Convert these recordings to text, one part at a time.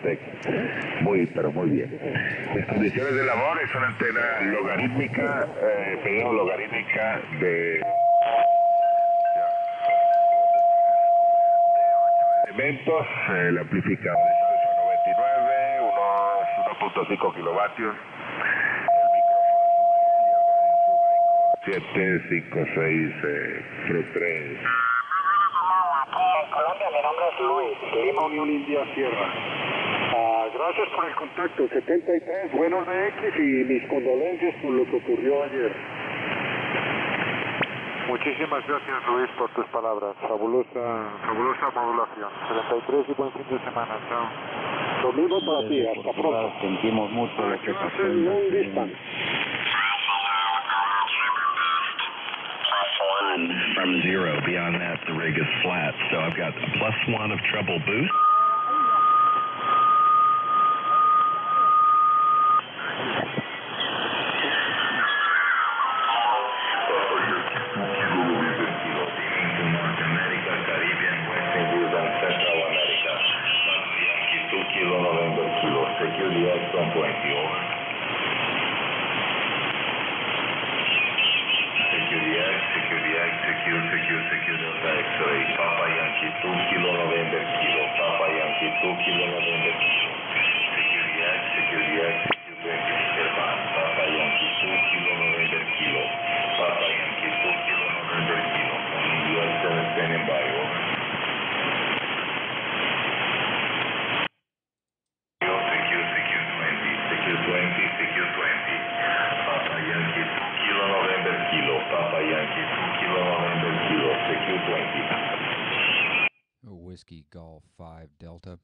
perfecto. Muy, pero muy bien. Las condiciones de labor es una antena logarítmica, logarítmica de elementos, el amplificador es 99, unos 1.5 kilovatios, el micrófono 7, 5, 6, Pro 3. Colombia, mi nombre es Luis, Lima Unión India Sierra. Gracias por el contacto, 73, buenos de X y mis condolencias por lo que ocurrió ayer. Muchísimas gracias Luis por tus palabras, fabulosa modulación. 73 y buen fin de semana, chao. Lo mismo para ti, hasta pronto. Sentimos mucho lo que pasó. Long distance. From 0. Beyond that, the rig is flat. So I've got a +1 of treble boost. Secure Delta X-ray, Papa Yankee 2 Kilo November Kilo, Papa Yankee 2 Kilo November Kilo, Security X, Secure 20 Mr. Van, Papa Yankee 2 Kilo November Kilo, Papa Yankee 2 Kilo November Kilo, NVIS standing by, over. Secure 20, Papa Yankee 2 Kilo November Kilo, Papa Yankee 2 Kilo November Kilo, Secure 20. Whiskey Golf 5 Delta.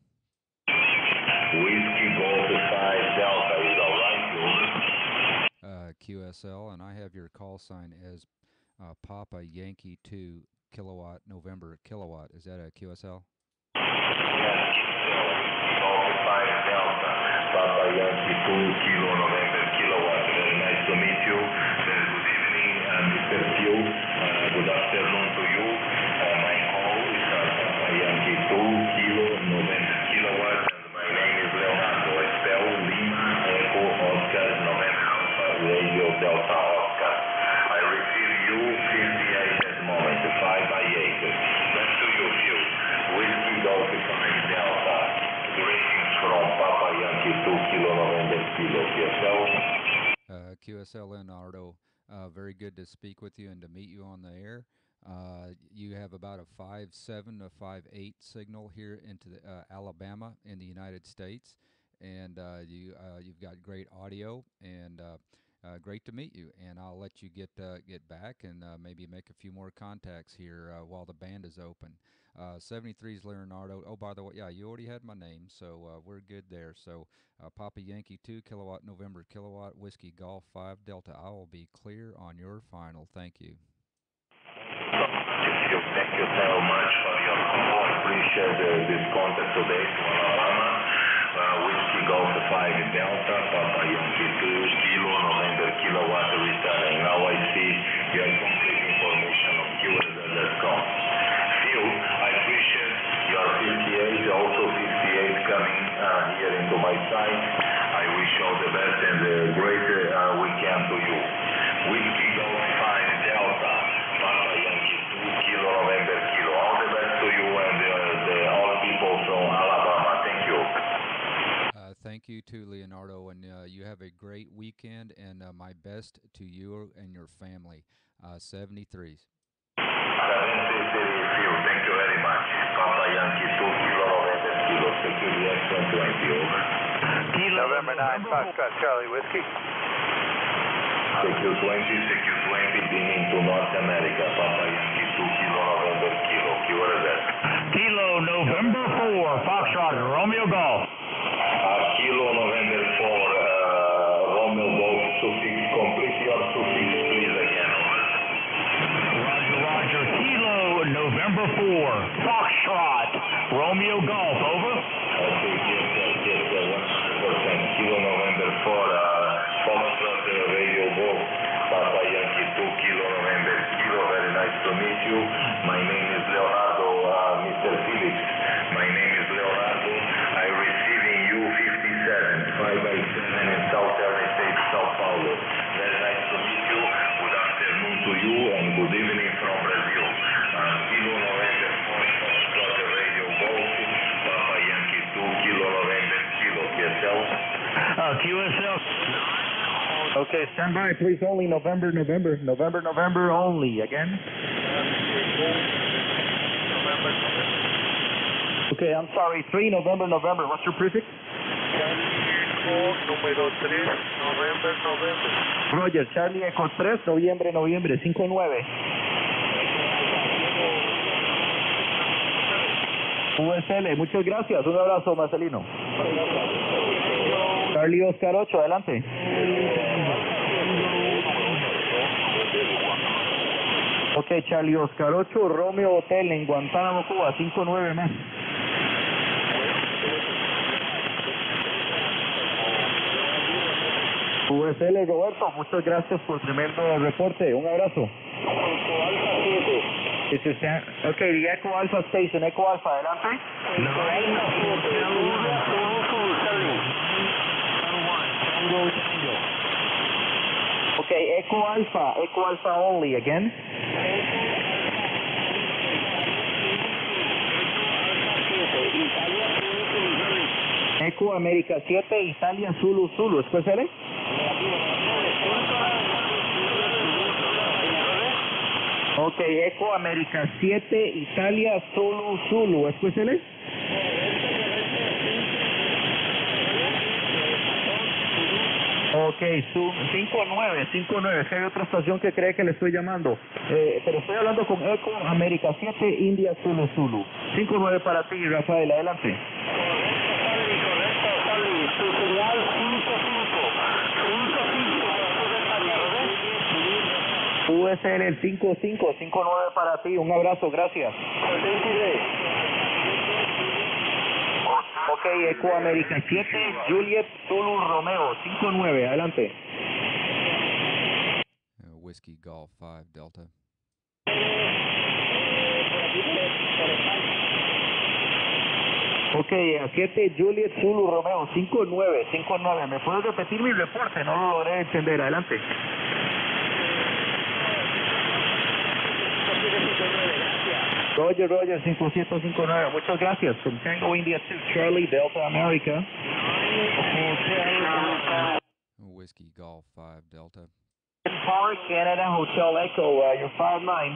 Whiskey Golf 5 Delta is all right, QSL, and I have your call sign as Papa Yankee 2 kilowatt November kilowatt. Is that a QSL? Yes, Golf 5 Delta, Papa Yankee 2 Kilo November kilowatt. Very nice to meet you. Very good evening, Mr. Q. Good afternoon to you. My call is Papa Yankee 2 Kilo November kilowatt, and my name is Leonardo. Estel Lima Echo Oscar November Alpha Radio Delta Oscar. I receive you 58 at the moment, 5 by 8. Back to you, Q. Whiskey Golf 5 Delta. Greetings from Papa Yankee 2 Kilo November Kilo. QSL? QSL Leonardo, very good to speak with you and to meet you on the air. You have about a 5.7 to 5.8 signal here into the, Alabama in the United States, and you've got great audio, and great to meet you. And I'll let you get back and maybe make a few more contacts here while the band is open. 73 is Leonardo. Oh, by the way, yeah, you already had my name, so we're good there. So Papa Yankee 2 kilowatt November kilowatt Whiskey Golf 5 Delta. I will be clear on your final. Thank you. Thank you so much for your call. I appreciate this contact today to Alabama. Whiskey Golf 5 Delta, Papa Yankee 2 Kilo November kilowatt returning. Now I see your complete information on QSL.com. Phil, I appreciate your 58, also 58 coming here into my site. I wish all the best and a great weekend to you. Whiskey Golf 5 Delta, Papa Yankee 2 Kilo November Kilo. All the best to you and all people from Alabama. Thank you. Thank you too, Leonardo, and you have a great weekend, and my best to you and your family. 73s. 73, thank you very much. Papa Yankee 2 Kilo November Kilo, Security X-120, over. November 9, Foxtrot Charlie Whiskey. Secure 20, beaming to North America, Papa Yankee 2 Kilo November Kilo, QRZ. Kilo November 4, Foxtrot Romeo Golf. Kilo November 4, Romeo Golf, suffix, complete your suffix, please, again, over. Roger. Kilo November 4, Foxtrot Romeo Golf, over. Okay, yes, 100%. Kilo November 4, Foxtrot Radio Golf, Papa Yankee 2 Kilo November Kilo, very nice to meet you. My name is Leonardo, Mr. Felix. My name is Leonardo. I received QSL. Okay, stand by, please. Only November only. Again. Okay, I'm sorry. 3 November. What's your prefix? Número 3, November. Roger, Charlie Echo 3, noviembre, 5-9. USL, muchas gracias. Un abrazo, Marcelino. Charlie Oscar 8, adelante. Ok, Charlie Oscar 8, Romeo Hotel en Guantánamo, Cuba, 5-9 más. USL Roberto, muchas gracias por tremendo reporte. Un abrazo. Ok, the Echo Alpha Station, Echo Alpha, adelante. Ok, Echo Alpha only, again. Echo América 7, Italia Zulu, ¿escuchale? Ok, Echo América 7, Italia Zulu, ¿escuchale? Ok, 5-9, es que hay otra estación que cree que le estoy llamando. Pero estoy hablando con Echo América 7, India Zulu. 5-9 para ti, Rafael, adelante. USL el 5-9 para ti, un abrazo, gracias. Ok, Eco América 7, Juliet Zulu Romeo, 5-9, adelante. Whiskey Golf 5 Delta. Ok, a 7, Juliet Zulu Romeo, 5-9. ¿Me puedes repetir mi reporte? No lo logré entender, adelante. Roger, 5759, muchas gracias. From Tango India 2, Charlie, Delta America. Whiskey Golf 5 Delta. Park, Canada, Hotel Echo, you're 5-9.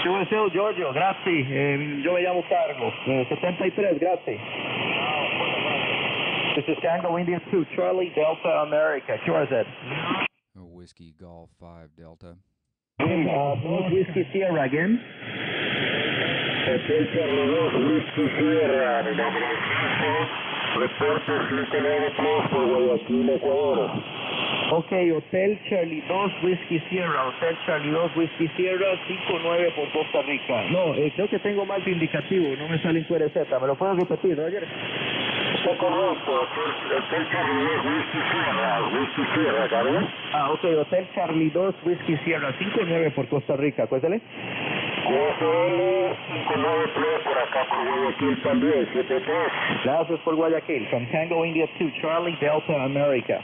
QSL Giorgio, grazie, yo me llamo Carlos, 73, grazie. This is Tango India 2, Charlie, Delta America, QRZ. Whiskey Golf 5 Delta. Whiskey Sierra again. Hotel Charlie 2, Whiskey Sierra, reporte 593 por Guayaquil, Ecuador. Ok, Hotel Charlie 2, Whiskey Sierra, 5-9 por Costa Rica. No, creo que tengo mal de indicativo, no me sale en QRZ, ¿me lo puedes repetir, Roger? Está correcto, Hotel Charlie 2, Whiskey Sierra, ¿sabes? Ok, Hotel Charlie 2, Whiskey Sierra, 5-9 por Costa Rica, cuéntale. QSL 593 por acá por Guayaquil también, 73. Gracias por Guayaquil, from Tango India 2, Charlie, Delta America.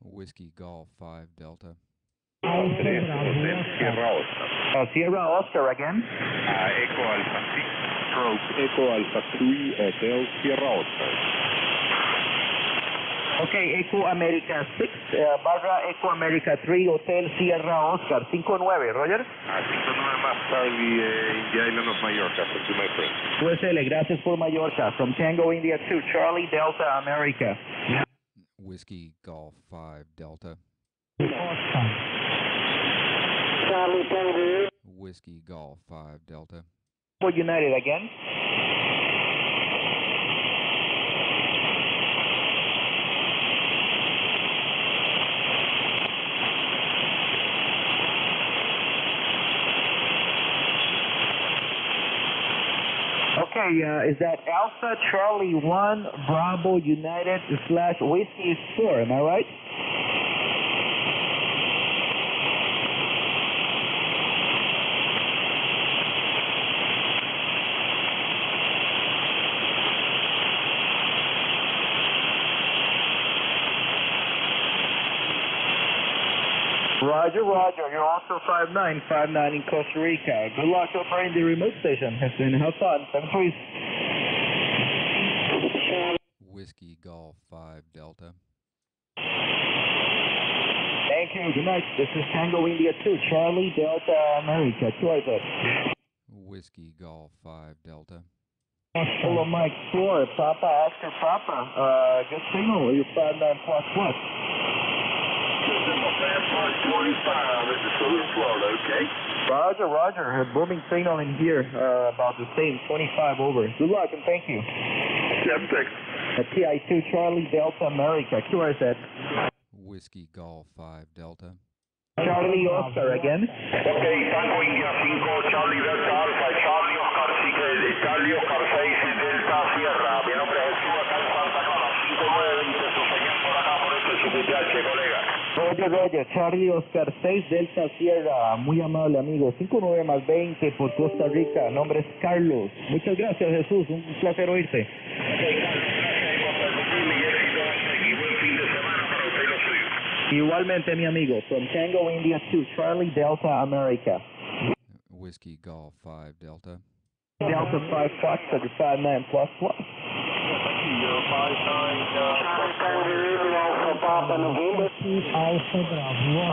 Whiskey Golf 5 Delta. Hotel Sierra Oscar. Sierra Oscar again. Echo Alpha 6, Stroke Echo Alpha 3, Hotel Sierra Oscar. Ok, Echo America 6, barra Echo America 3, Hotel Sierra Oscar, 5-9, Roger. 5-9 más Charlie, India Island of Mallorca, thank you my friend. USL, gracias por Mallorca, from Tango India 2, Charlie, Delta America. Whiskey Golf 5 Delta. Charlie Tango. Whiskey Golf 5 Delta. For United again. Okay, is that Alpha Charlie 1 Bravo United / Whiskey 4, am I right? Roger, Roger. You're also 5959 in Costa Rica. Good luck operating the remote station. Have fun. 73. Whiskey Golf 5 Delta. Thank you. Good night. This is Tango India 2, Charlie Delta America. Whiskey Golf 5 Delta. Hello, Mike 4, Papa Oscar Papa. Good signal. You're 59 plus plus. Okay. Roger, Roger. A booming signal in here. About the same. 25 over. Good luck and thank you. Step 6. TI2 Charlie Delta America. QRZ. Whiskey Golf 5 Delta. Charlie Oscar again. Okay, Tango India 5, Charlie Delta Alpha, Charlie Oscar 6, Charlie Oscar 6, Delta Sierra. Mi nombre es Jesús, acá en Santa Clara, 5920, su señal por acá, por este su PTH, colega. Roger, Roger. Charlie Oscar 6 Delta Sierra. Muy amable amigo. 59 más 20 por Costa Rica. Nombre es Carlos. Muchas gracias, Jesús. Un placer oírte. Ok, Carlos, gracias por permitirme y éxito y buen fin de semana para usted y los suyos. Igualmente, mi amigo. From Tango India 2, Charlie Delta America. Whiskey Golf 5 Delta. Delta 5 Fox, 59 plus plus.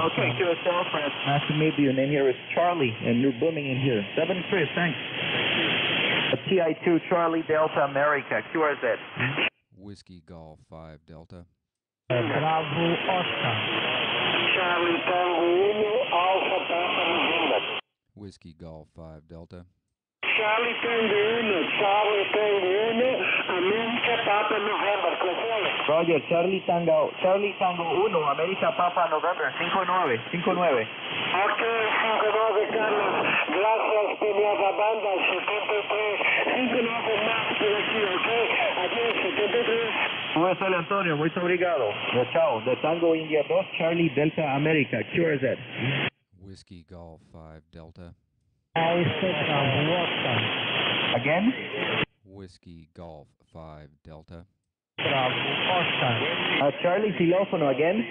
Okay, QSL, friends. Nice to meet you. Name here is Charlie, and you're booming in here. 73, thanks. TI2 Charlie Delta America, QRZ. Whiskey Golf 5 Delta. Bravo Oscar. Charlie Tango Alpha Papa November. Whiskey Golf 5 Delta. Charlie Tango Charlie Tango America Papa November. Roger, Charlie Tango 1, America Papa November, 59. Ok, 59 Carlos. Gracias, Pineda Banda, 73. 59 más por aquí, ok. Aquí, 73. QSL Antonio, muy obrigado. Chao. De Tango India 2, Charlie Delta America, QRZ. Whiskey Golf 5 Delta. Again? Whiskey Golf 5 Delta. Charlie Xilófono again?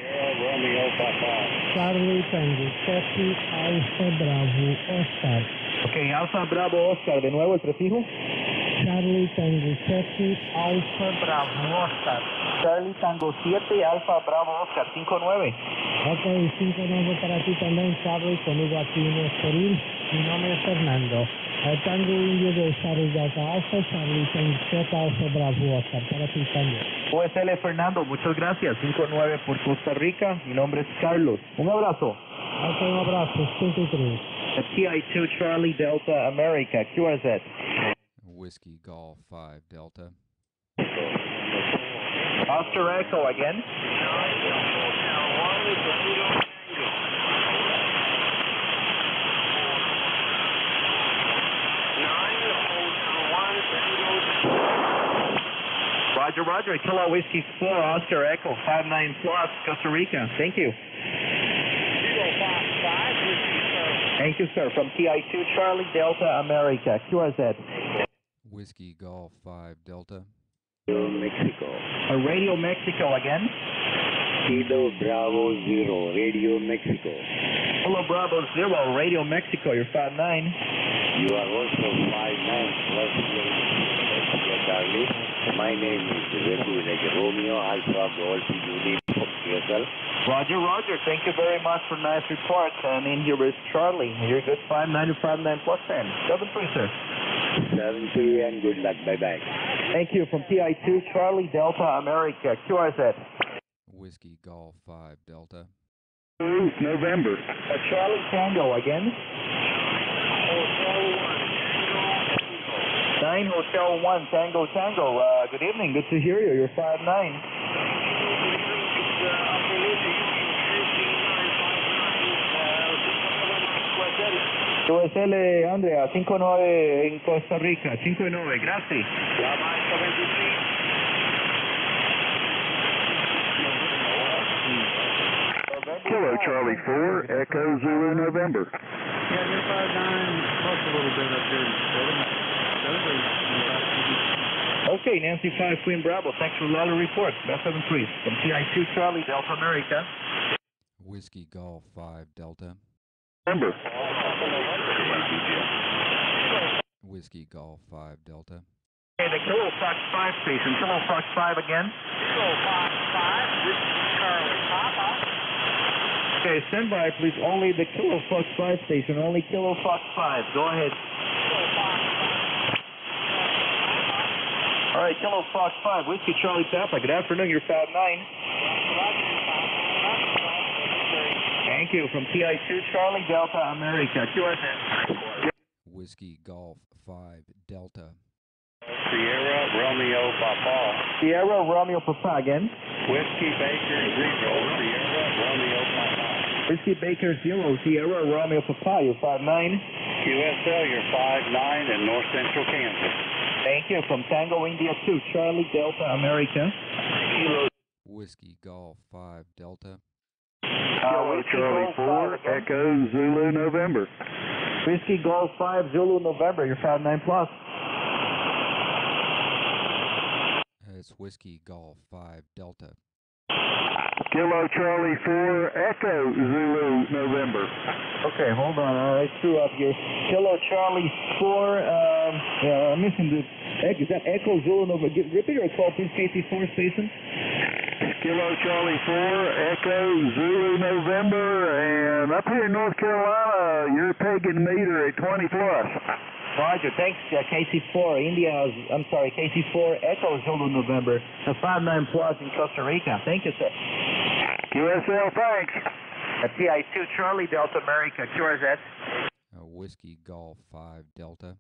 Charlie Tango 30 Alfa Bravo Oscar. Ok, Alfa Bravo Oscar, de nuevo el prefijo. Charlie Tango 30 Alfa Bravo Oscar. Charlie Tango 7 Alfa Bravo Oscar, 59. Ok, 59 para ti también, Charlie, conmigo aquí en Estoril. Mi nombre es Fernando. Tango Indio de Charlie Delta Alfa, Charlie Tango 7 Alfa Bravo Oscar. Para ti también. QSL Fernando, muchas gracias. 59 por Costa Rica. Mi nombre es Carlos. Un abrazo. Ok, un abrazo. 53. TI2 Charlie Delta America, QRZ. Whiskey Golf 5 Delta. Oscar Echo again. Roger, Roger. Kilo Whiskey 4, Oscar Echo, 59 plus, Costa Rica. Thank you. Thank you, sir. From TI2 Charlie Delta America, QRZ. Whiskey Golf 5 Delta. Mexico. Radio Mexico again. Kilo Bravo 0, Radio Mexico. Hello, Bravo 0, Radio Mexico. You're 59. You are also 59 plus Charlie. My name is Rebu, like Romeo Alpha Golf Uniform QSL. Roger, Roger. Thank you very much for nice reports. And in here is Charlie. You're good. 59 plus 10. 73, sir. 73 and good luck. Bye-bye. Thank you. From TI2 Charlie Delta America, QRZ. Whiskey Golf 5 Delta. November. Charlie Tango again. 9 Hotel 1 Tango Tango. Good evening. Good to hear you. You're 59. QSL Andrea, 59 en Costa Rica. 59. Gracias. Kilo Charlie 4, Echo Zulu November. Yeah, you're 59 plus a little bit up here. Okay, Nancy 5 Queen Bravo. Thanks for a lot of reports. Best 73. From TI2 Charlie Delta America. Whiskey Golf 5 Delta. November. Whiskey Golf 5 Delta. Okay, the Kilo Fox 5 station. Kilo Fox 5 again. Kilo Fox 5, this is Charlie Papa. Okay, stand by, please. Only the Kilo Fox 5 station. Only Kilo Fox 5. Go ahead. Kilo Fox 5. All right, Kilo Fox 5. Whiskey Charlie Papa. Good afternoon. You're Fab 9. Thank you. From TI2 Charlie Delta America. QSN. Whiskey Golf 5 Delta. Sierra Romeo Papa. Sierra Romeo Papa again. Whiskey Baker 0, Sierra Romeo Papa. Whiskey Baker 0, Sierra Romeo Papa. You're 5'9". QSL, you're 5'9" in north central Kansas. Thank you. From Tango India 2, Charlie Delta America. Whiskey Golf 5 Delta. Whiskey Charlie Golf 4, 5 again. Echo Zulu November. Whiskey Golf 5 Zulu November. You're 5'9 plus. It's Whiskey Golf 5 Delta. Kilo Charlie 4, Echo Zulu November. Okay, hold on. I threw up here. Kilo Charlie 4. I'm missing the. Is that Echo Zulu November? Repeat your call, please. KC4 station. Kilo Charlie 4, Echo Zulu November, and up here in North Carolina, you're pegging meter at 20 plus. Roger, thanks, KC4, KC4 Echo Zulu November, the 5'9 plus in Costa Rica. Thank you, sir. QSL, thanks. TI2 Charlie Delta America, QRZ. Whiskey Golf 5 Delta.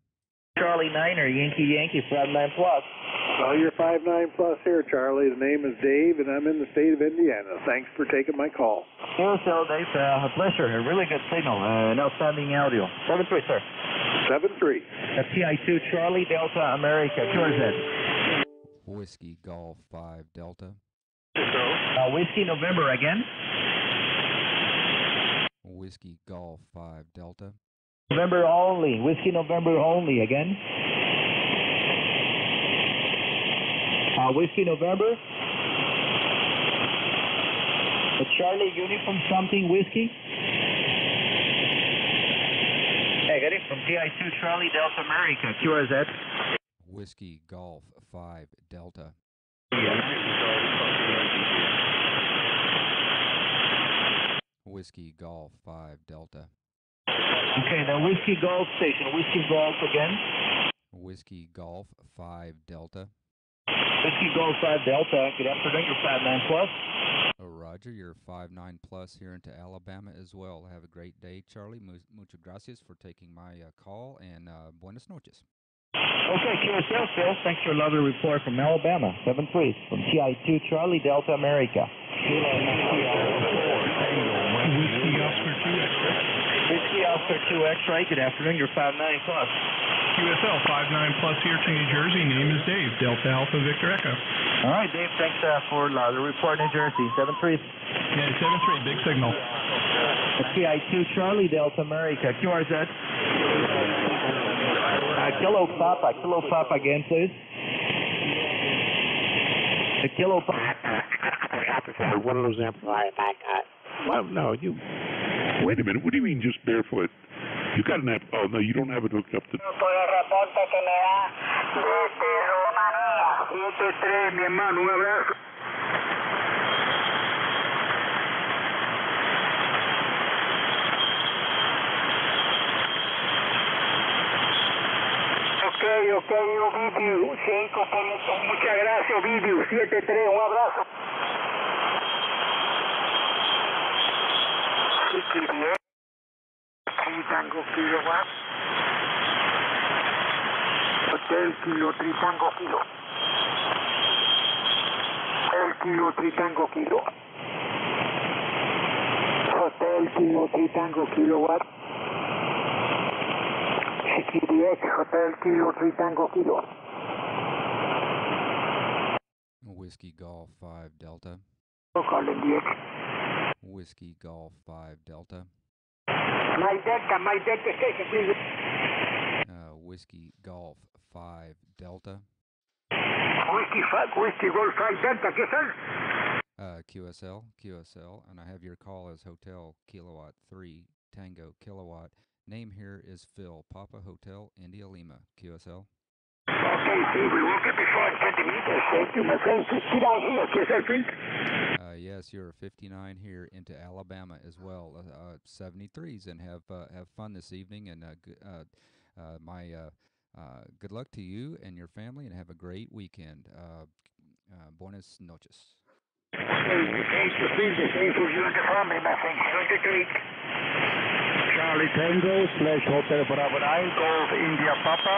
Charlie Niner, Yankee, 5'9 plus. Well, you're 5'9 plus here, Charlie. The name is Dave, and I'm in the state of Indiana. Thanks for taking my call. QSL, Dave, a pleasure. A really good signal, an outstanding audio. 7-3, sir. 7-3. TI2 Charlie Delta America, QRZ. Whiskey Golf 5 Delta. Whiskey November again. Whiskey Golf 5 Delta. November only. Whiskey November only again. Whiskey November. Charlie Uniform something whiskey. Hey, got it from TI2 Charlie Delta America, QRZ. Whiskey Golf 5 Delta. Whiskey Golf 5 Delta. Okay, the Whiskey Golf station. Whiskey Golf again. Whiskey Golf 5 Delta. Whiskey Golf 5 Delta. Good afternoon, you're 5'9 plus. Roger, you're 5'9 plus here into Alabama as well. Have a great day, Charlie. Muchas gracias for taking my call, and buenas noches. Okay, QSL, Phil. Thanks for a lovely report from Alabama. 7-3 from TI2 Charlie Delta America. Whiskey Oscar 2 X-ray. Whiskey Oscar 2 X-ray. Good afternoon, you're 5'9 plus. QSL 5'9 plus here to New Jersey. Name is Dave. Delta Alpha Victor Echo. All right, Dave. Thanks for the report, New Jersey. 7-3. Yeah, 7-3. Big signal. TI2 Charlie Delta America. QRZ. Kilo Papa again, please. The Kilo Papa. One of those amplifiers I got. Well, no, you. Wait a minute. What do you mean just barefoot? You got an app. Oh, no, you don't have it hooked up to. Por el reporte que me da desde Rumanía. 7-3, mi hermano, un abrazo. Ok, Ovidio, 5 por muchas gracias, Ovidio, 7-3, un abrazo. Tritango kilowatt. Hotel Kilo Tritango Kilo. Hotel Kilo Tritango Kilo. Hotel Kilo Tritango Kilowatt. CDX Hotel Kilo Tritango Kilo. Whiskey Golf 5 Delta. Whiskey Golf 5 Delta. My Delta station, please. Whiskey Golf 5 Delta. Whiskey Golf 5 Delta, ¿qué son? QSL, and I have your call as Hotel Kilowatt 3 Tango Kilowatt. Name here is Phil, Papa Hotel India Lima, QSL. Okay, Steve, we will get before 20 meters. Thank you, my friend. 59 here, QSL, please. Yes, you're 59 here into Alabama as well. 73s, and have fun this evening, and good luck to you and your family, and have a great weekend. Buenas noches. Thank you, please. Thank you, you and the family, my friend. Have a good week. Charlie Tango / Hotel Bravo 9, Golf India Papa.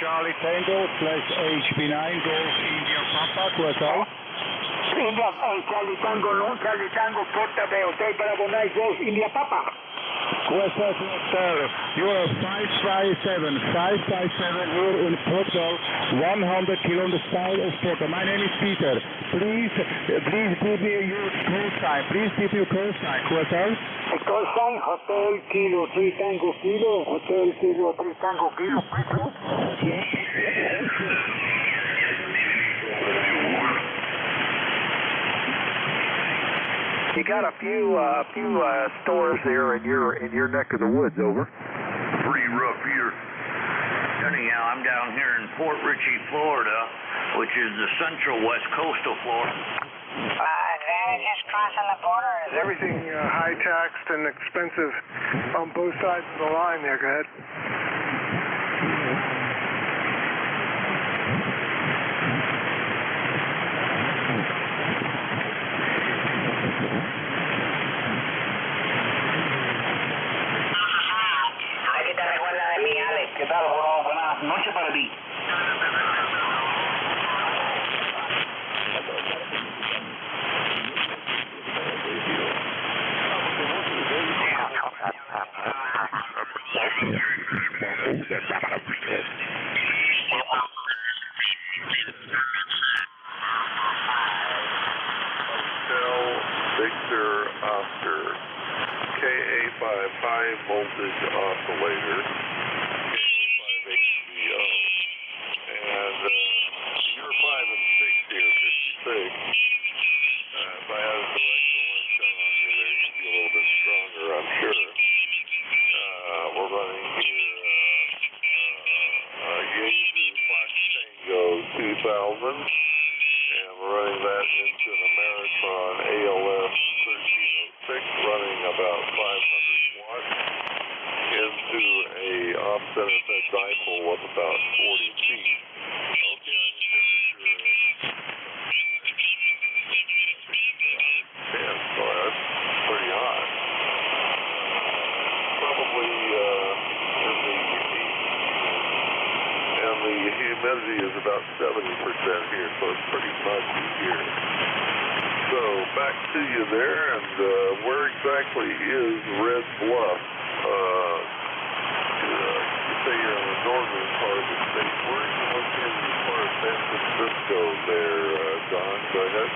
Charlie Tango / HB9, Golf India Papa, QSL. India, Charlie Tango, no, Charlie Tango, Porta de Hotel Bravo 9, Golf India Papa. QSL, sir, you are 557 here in Portugal, 100 kilometers south of Porto. My name is Peter. Please give me your call sign. Please give your call sign, QSL. Call sign, Hotel Kilo 3 Tango Kilo, Hotel Kilo 3 Tango Kilo. You got a few stores there in your neck of the woods, over. Pretty rough here. Anyhow, I'm down here in Port Richey, Florida, which is the central west coast of Florida. Advantages crossing the border. Is everything high taxed and expensive on both sides of the line there? Go ahead. ¿Qué tal, bro? Buenas noches para ti. Victor Oscar, KA5 high voltage oscillator. Humidity is about 70% here, so it's pretty muggy here. So back to you there, and where exactly is Red Bluff? You say you're in the northern part of the state. Where are you located as far as San Francisco there, Don? Go ahead.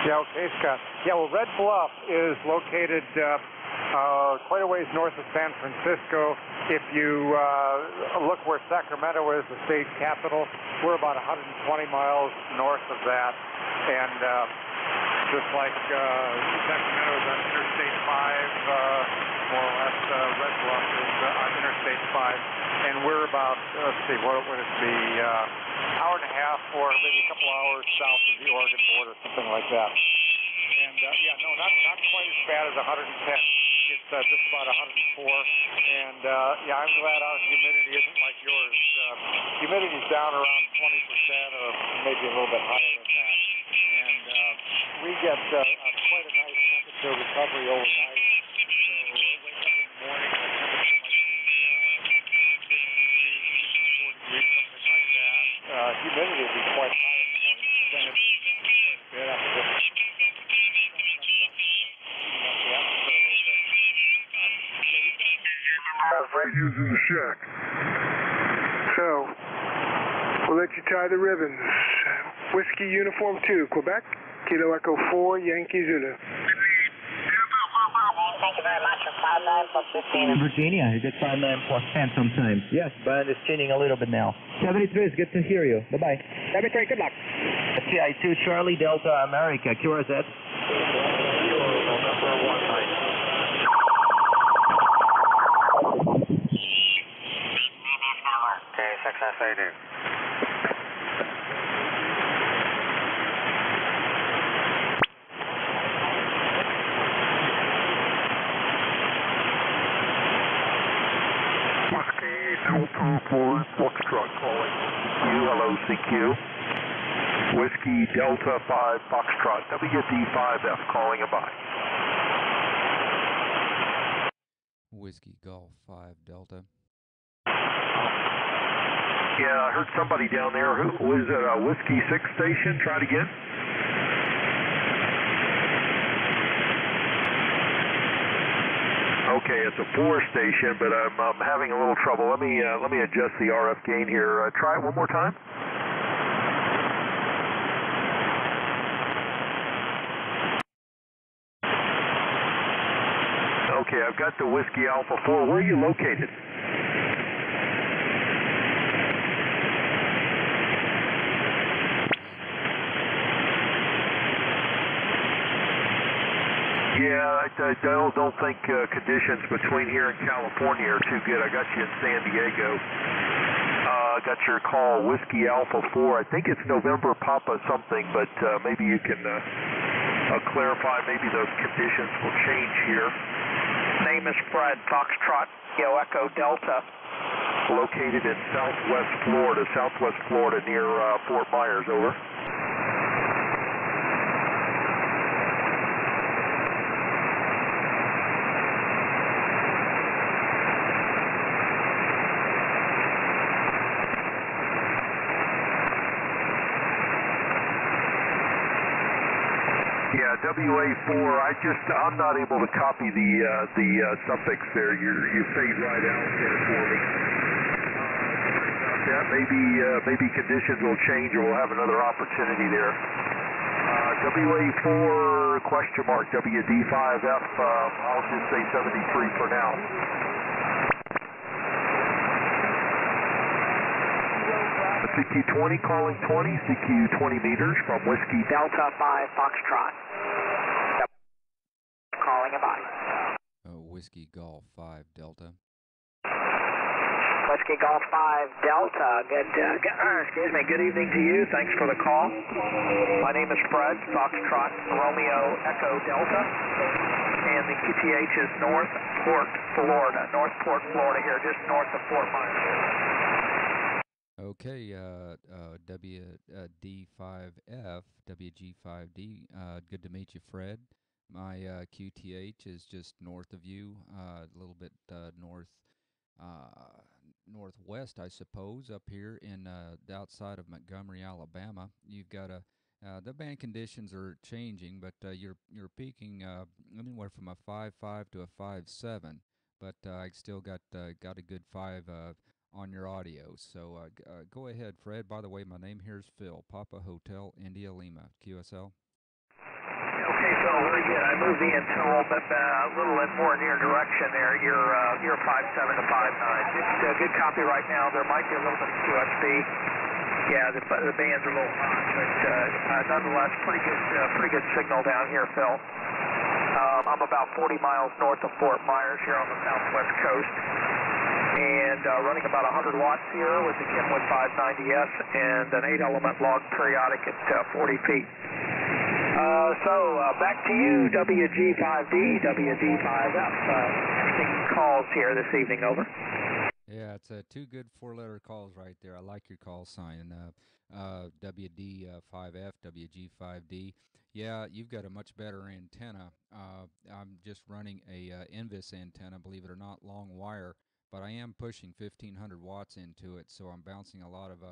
Yeah, okay, Scott. Yeah, well, Red Bluff is located quite a ways north of San Francisco. If you look where Sacramento is, the state capital, we're about 120 miles north of that. And just like Sacramento is on Interstate 5, more or less, Red Bluff is on Interstate 5. And we're about, let's see, what would it be, hour and a half or maybe a couple hours south of the Oregon border, something like that. And yeah, no, not quite as bad as 110. It's just about 104. And yeah, I'm glad our humidity isn't like yours. Humidity is down around 20% or maybe a little bit higher than that. And we get quite a nice temperature recovery overnight. So we wake up in the morning, the temperature might be 52, 54 degrees, something like that. Humidity will be quite high in the morning. Then it gets down quite a bit after this. Using the shack. So, we'll let you tie the ribbons. Whiskey Uniform 2, Quebec, Kilo Echo 4, Yankee Zulu. Thank you very much for 59 plus 15. In Virginia, you get 59 plus 10 sometimes. Yes, band is changing a little bit now. 73 is good to hear you. Bye-bye. That'd be great. Good luck. TI2 Charlie Delta America, QRZ. Okay, 6SAD. Delta 4 Foxtrot calling. Hello, CQ. Whiskey Delta 5 Foxtrot WD5F calling a bye. Whiskey Golf 5 Delta. Yeah, I heard somebody down there. Who was it? A Whiskey 6 station? Try it again. Okay, it's a 4 station, but I'm having a little trouble. Let me adjust the RF gain here. Try it one more time. Okay, I've got the Whiskey Alpha 4. Where are you located? Yeah, I don't think conditions between here and California are too good. I got you in San Diego. I got your call, Whiskey Alpha 4. I think it's November Papa something, but maybe you can clarify. Maybe those conditions will change here. Name is Fred, Foxtrot, Echo Delta. Located in Southwest Florida near Fort Myers, over. Yeah, WA4. I'm not able to copy the suffix there. You fade right out there for me. Yeah, maybe conditions will change, or we'll have another opportunity there. WA4 question mark WD5F. I'll just say 73 for now. CQ20 calling 20, CQ 20 meters from Whiskey Delta 5 Foxtrot. Calling a bye. Whiskey Golf 5 Delta. Whiskey Golf 5 Delta. Good evening to you. Thanks for the call. My name is Fred, Foxtrot Romeo Echo Delta. And the QTH is Northport, Florida here, just north of Fort Myers. Okay, WD5F, WG5D, good to meet you, Fred. My QTH is just north of you, a little bit northwest, I suppose, up here in outside of Montgomery, Alabama. You've got the band conditions are changing, but you're peaking anywhere from a 5.5 to a 5.7, but I still got a good 5 on your audio. So go ahead, Fred. By the way, my name here is Phil, Papa Hotel India Lima, QSL. Okay, Phil, very good. I moved the antenna a little bit more in your direction there. You're 5.7 to 5.9. Just good copy right now. There might be a little bit of QSB. Yeah, the band's a little hot, but nonetheless, pretty good signal down here, Phil. I'm about 40 miles north of Fort Myers here on the southwest coast. And running about 100 watts here with the Kenwood 590S and an 8-element log periodic at 40 feet. So back to you, WG5D, WD5F. Interesting calls here this evening, over. Yeah, it's 2 good 4-letter calls right there. I like your call sign. WD5F, WG5D. Yeah, you've got a much better antenna. I'm just running a NVIS antenna, believe it or not, long wire. But I am pushing 1,500 watts into it, so I'm bouncing a lot of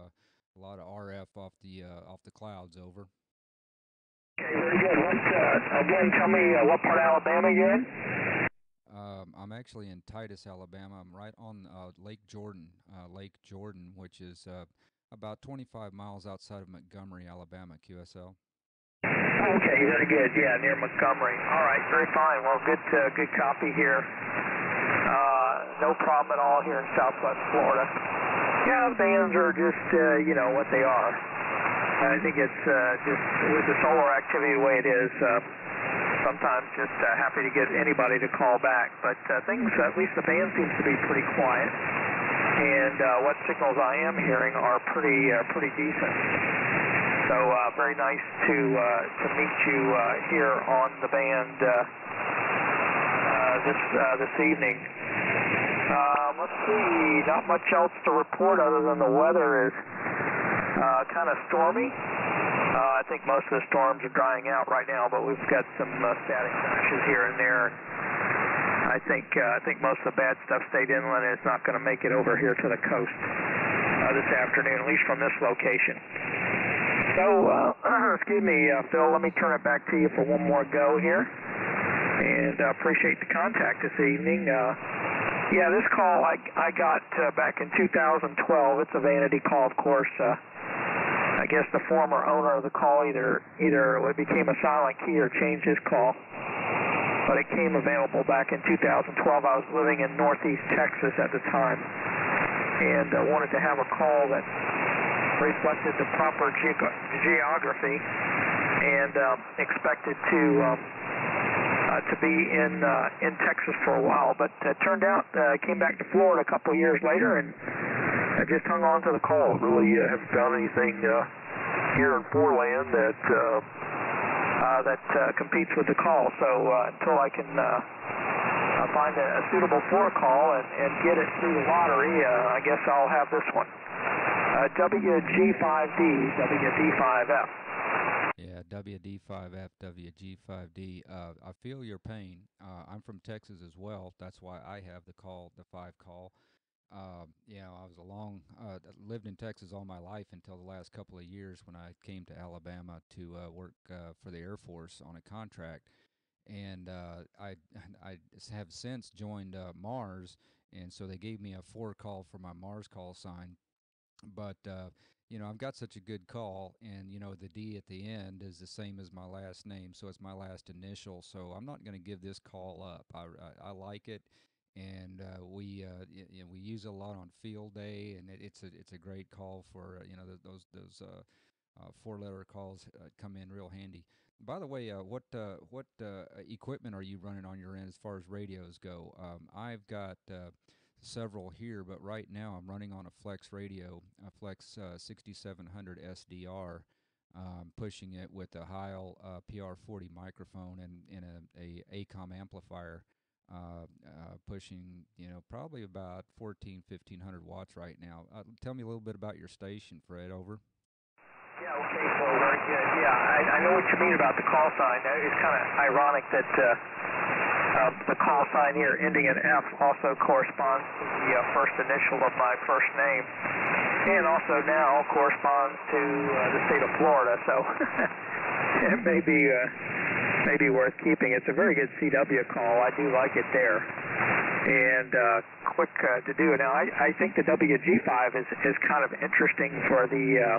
RF off the clouds, over. Okay, very good. Again, tell me what part of Alabama you're in? I'm actually in Titus, Alabama. I'm right on Lake Jordan, which is about 25 miles outside of Montgomery, Alabama, QSL. Okay, very good. Yeah, near Montgomery. All right, very fine. Well, good copy here. No problem at all here in Southwest Florida. Yeah, the bands are just, what they are. I think it's just with the solar activity the way it is, sometimes just happy to get anybody to call back. But things, at least the band seems to be pretty quiet, and what signals I am hearing are pretty decent. So very nice to meet you here on the band this evening. Let's see, not much else to report other than the weather is kind of stormy. I think most of the storms are drying out right now, but we've got some static crashes here and there. I think most of the bad stuff stayed inland, and it's not going to make it over here to the coast this afternoon, at least from this location. So, excuse me, Phil, let me turn it back to you for one more go here, and appreciate the contact this evening. Yeah, this call I got back in 2012. It's a vanity call, of course. I guess the former owner of the call either it became a silent key or changed his call. But it came available back in 2012. I was living in northeast Texas at the time, and wanted to have a call that reflected the proper geography, and expected to be in Texas for a while. But it turned out I came back to Florida a couple of years later, and I just hung on to the call. Really haven't found anything here in Foreland that competes with the call. So until I can find a suitable floor call and get it through the lottery, I guess I'll have this one. WG5D, WD5F. Yeah, WD5F, WG5D. I feel your pain. I'm from Texas as well. That's why I have the 5 call. I was lived in Texas all my life until the last couple of years when I came to Alabama to work for the Air Force on a contract. And I have since joined Mars, and so they gave me a 4 call for my Mars call sign. But, I've got such a good call, and, the D at the end is the same as my last name, so it's my last initial. So I'm not going to give this call up. I like it. And we use it a lot on field day, and it's a great call for those 4-letter calls come in real handy. By the way, what equipment are you running on your end as far as radios go? I've got several here, but right now I'm running on a Flexradio, a Flex 6700 SDR. Pushing it with a Heil PR40 microphone and a Acom amplifier. Pushing, probably about 1,500 watts right now. Tell me a little bit about your station, Fred. Over. Yeah, okay, so very good. Yeah, I know what you mean about the call sign. It's kind of ironic that the call sign here ending in F also corresponds to the first initial of my first name, and also now corresponds to the state of Florida, so it may be worth keeping. It's a very good CW call. I do like it there. And quick to do. Now, I think the WG5 is kind of interesting for the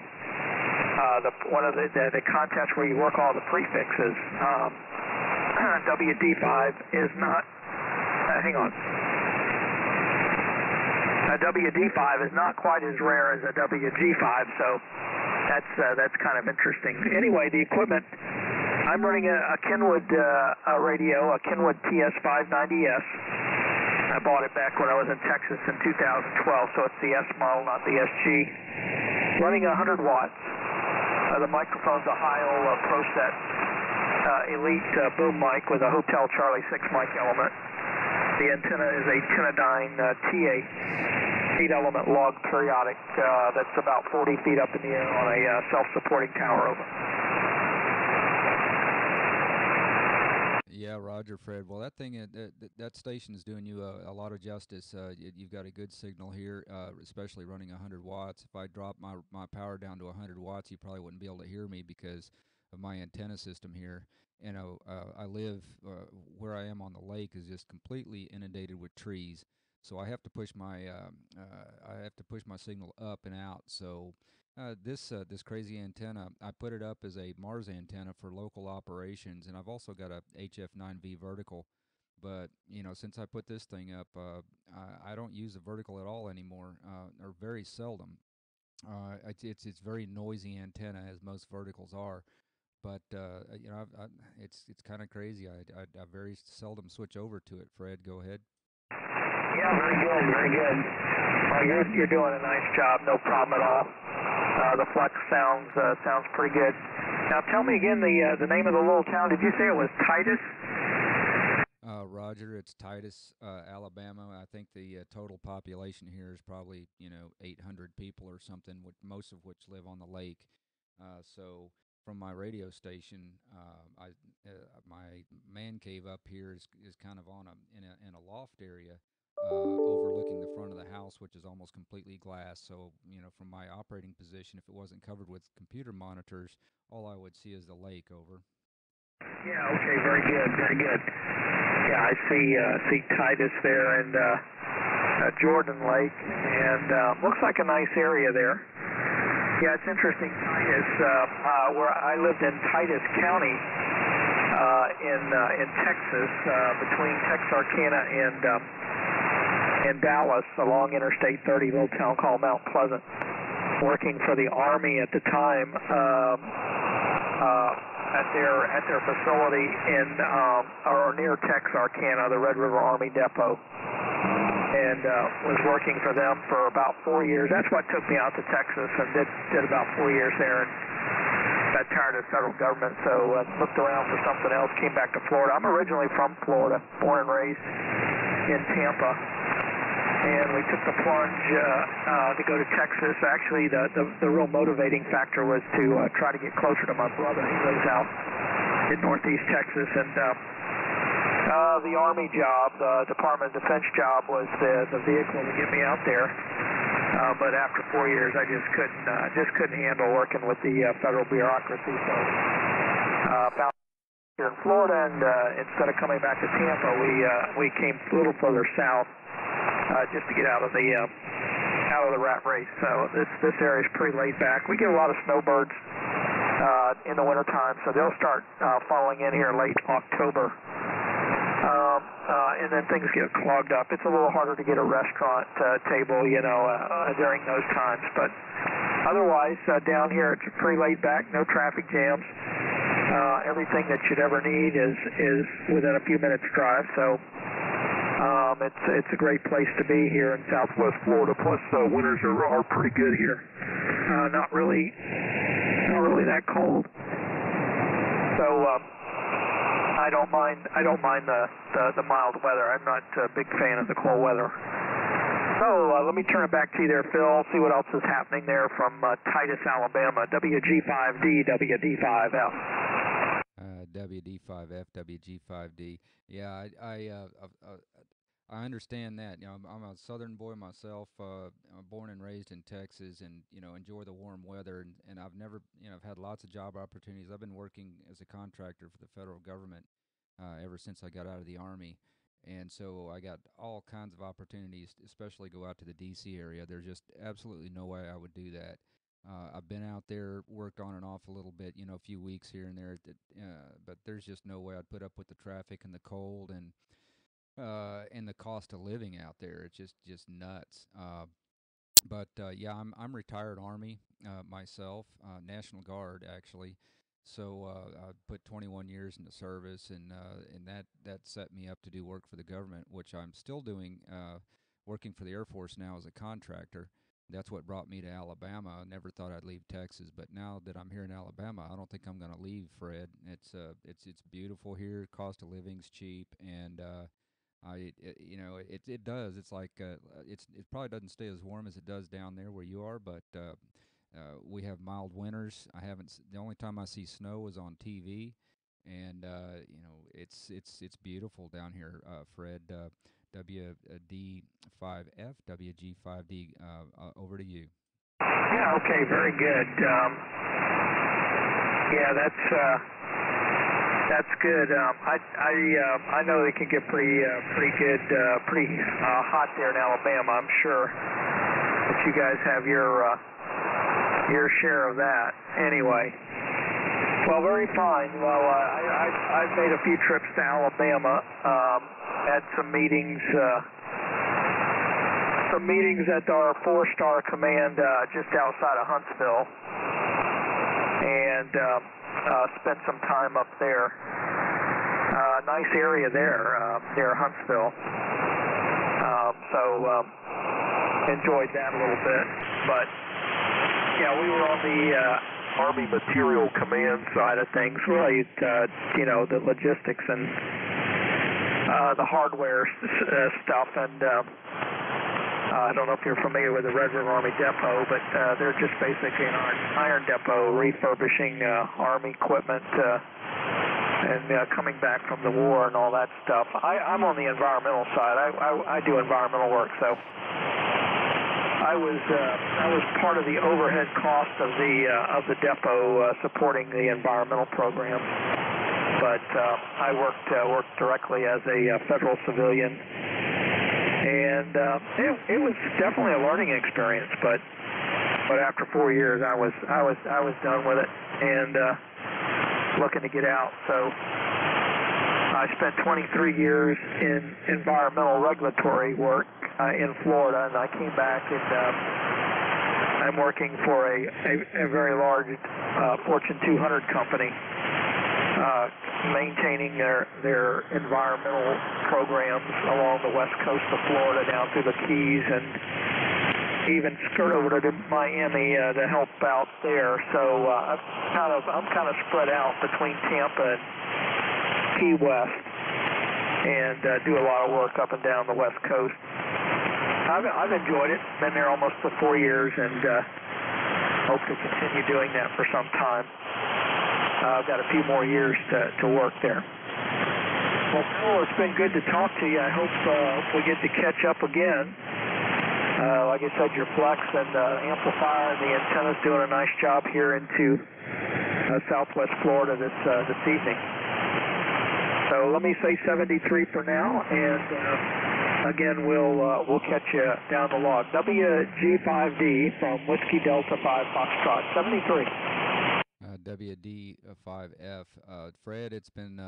one of the contests where you work all the prefixes. WD5 is not. Hang on. WD5 is not quite as rare as a WG5, so that's kind of interesting. Anyway, the equipment. I'm running a Kenwood radio, a Kenwood TS590S. I bought it back when I was in Texas in 2012, so it's the S model, not the SG. Running 100 watts. The microphone's a Heil Pro-7 Elite boom mic with a Hotel Charlie 6 mic element. The antenna is a Tenadyne TA 8-element log periodic that's about 40 feet up in the air on a self-supporting tower over. Yeah, Roger, Fred. Well, that thing, that station is doing you a lot of justice. You've got a good signal here, especially running 100 watts. If I drop my power down to 100 watts, you probably wouldn't be able to hear me because of my antenna system here. I live where I am on the lake is just completely inundated with trees, so I have to push my signal up and out. So this crazy antenna, I put it up as a Mars antenna for local operations, and I've also got a HF-9V vertical. But since I put this thing up, I don't use the vertical at all anymore, or very seldom. It's very noisy antenna, as most verticals are. But you know, it's kind of crazy. I very seldom switch over to it. Fred, go ahead. Yeah, very good, very good. Well, you're doing a nice job, no problem at all. The Flex sounds pretty good. Now, tell me again the name of the little town. Did you say it was Titus? Roger, it's Titus, Alabama. I think the total population here is probably 800 people or something, most of which live on the lake. So from my radio station, my man cave up here is kind of in a loft area, overlooking the front of the house, which is almost completely glass. So from my operating position, if it wasn't covered with computer monitors, all I would see is the lake. Over. Yeah. Okay. Very good. Very good. Yeah, I see Titus there and Jordan Lake, and looks like a nice area there. Yeah, it's interesting. Titus, where I lived in Titus County in Texas, between Texarkana and Dallas, along Interstate 30, a little town called Mount Pleasant. Working for the Army at the time. At their facility in or near Texarkana, the Red River Army Depot, and was working for them for about 4 years. That's what took me out to Texas, and did about 4 years there, and got tired of the federal government, so looked around for something else, came back to Florida. I'm originally from Florida, born and raised in Tampa, and we took the plunge to go to Texas. Actually, the real motivating factor was to try to get closer to my brother. He lives out in Northeast Texas, and the Army job, the Department of Defense job, was the vehicle to get me out there. But after 4 years, I just couldn't handle working with the federal bureaucracy. So found here in Florida, and instead of coming back to Tampa, we came a little further south. Just to get out of the rat race. So this area is pretty laid back. We get a lot of snowbirds in the wintertime, so they'll start falling in here late October. And then things get clogged up. It's a little harder to get a restaurant table, during those times. But otherwise, down here it's pretty laid back, no traffic jams. Everything that you'd ever need is within a few minutes drive. So it's a great place to be here in Southwest Florida. Plus, winters are pretty good here. Not really that cold. So I don't mind the mild weather. I'm not a big fan of the cold weather. So let me turn it back to you there, Phil. See what else is happening there from Titus, Alabama. WG5D, WD5F. WD5F, WG5D. Yeah, I understand that. I'm a Southern boy myself. I'm born and raised in Texas, and enjoy the warm weather. And I've never, I've had lots of job opportunities. I've been working as a contractor for the federal government ever since I got out of the Army, and so I got all kinds of opportunities, especially go out to the D.C. area. There's just absolutely no way I would do that. I've been out there, worked on and off a little bit, a few weeks here and there, but there's just no way I'd put up with the traffic and the cold and the cost of living out there. It's just nuts. But yeah, I'm retired Army myself, National Guard actually. So I put 21 years into service, and that set me up to do work for the government, which I'm still doing, working for the Air Force now as a contractor. That's what brought me to Alabama. I never thought I'd leave Texas, but now that I'm here in Alabama, I don't think I'm going to leave, Fred. It's beautiful here. Cost of living's cheap, and it does. It's like it probably doesn't stay as warm as it does down there where you are, but we have mild winters. The only time I see snow is on TV, and it's beautiful down here, Fred. WD5F, WG5D, over to you. Yeah, okay, very good. Yeah, that's good. I know they can get pretty hot there in Alabama. I'm sure that you guys have your share of that. Anyway, well, very fine. Well, I've made a few trips to Alabama. Had some meetings some meetings at our 4-star command just outside of Huntsville, and spent some time up there. Nice area there near Huntsville. So enjoyed that a little bit. But yeah, we were on the Army Material Command side of things, really, you know, the logistics and the hardware stuff. And I don't know if you're familiar with the Red River Army Depot, but they're just basically an iron depot refurbishing Army equipment and coming back from the war and all that stuff. I'm on the environmental side. I do environmental work, so I was part of the overhead cost of the depot supporting the environmental program. But I worked directly as a federal civilian, and it was definitely a learning experience. But after 4 years, I was done with it and looking to get out. So I spent 23 years in environmental regulatory work in Florida, and I came back and I'm working for a very large Fortune 200 company, maintaining their environmental programs along the west coast of Florida down through the Keys, and even skirt over to Miami to help out there. So I'm kind of spread out between Tampa and Key West, and do a lot of work up and down the west coast. I've enjoyed it. Been there almost for 4 years, and hope to continue doing that for some time. I've got a few more years to work there. Well, Phil, it's been good to talk to you. I hope we get to catch up again. Like I said, your Flex and amplifier and the antenna's doing a nice job here into southwest Florida this evening. So let me say 73 for now, and again, we'll catch you down the log. WG5D from Whiskey Delta 5 Foxtrot, 73. WD5F. Fred, it's been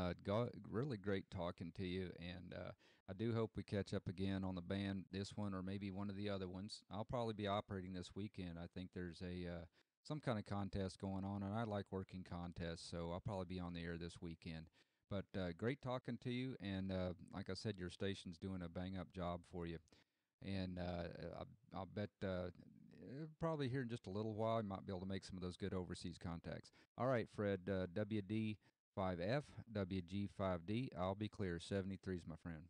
really great talking to you, and I do hope we catch up again on the band, this one or maybe one of the other ones. I'll probably be operating this weekend. I think there's some kind of contest going on, and I like working contests, so I'll probably be on the air this weekend. But great talking to you, and like I said, your station's doing a bang-up job for you. And I'll bet probably here in just a little while, you might be able to make some of those good overseas contacts. All right, Fred, WD5F, WG5D, I'll be clear. 73 is my friend.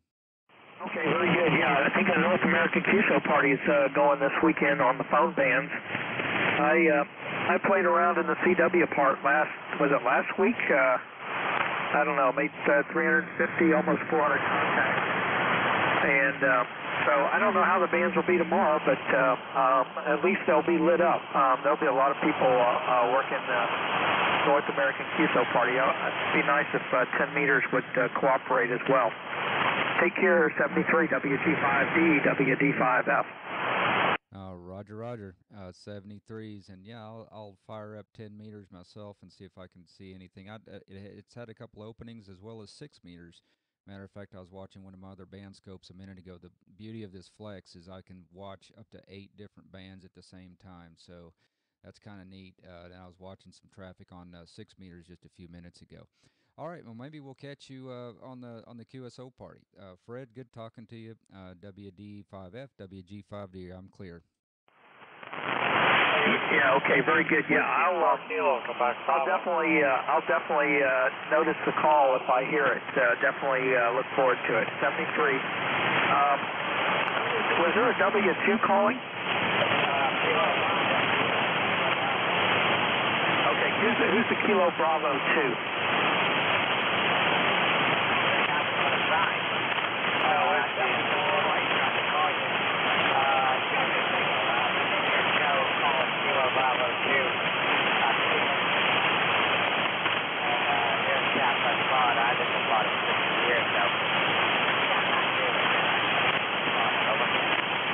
Okay, very good. Yeah, I think the North American QSO party is going this weekend on the phone bands. I played around in the CW part last week? I don't know, made 350, almost 400 contacts. And so I don't know how the bands will be tomorrow, but at least they'll be lit up. There'll be a lot of people working North American QSO party. It'd be nice if 10 meters would cooperate as well. Take care, 73, WG5D, WD5F. Roger, 73s, and yeah, I'll fire up 10 meters myself and see if I can see anything. It's had a couple openings as well as 6 meters. Matter of fact, I was watching one of my other band scopes a minute ago. The beauty of this Flex is I can watch up to 8 different bands at the same time, so that's kind of neat. And I was watching some traffic on 6 meters just a few minutes ago. All right, well, maybe we'll catch you on the QSO party. Fred, good talking to you. WD5F, WG5D, I'm clear. Yeah. Okay. Very good. Yeah. I'll definitely notice the call if I hear it. Definitely look forward to it. 73. Was there a W2 calling? Okay. Who's the Kilo Bravo 2?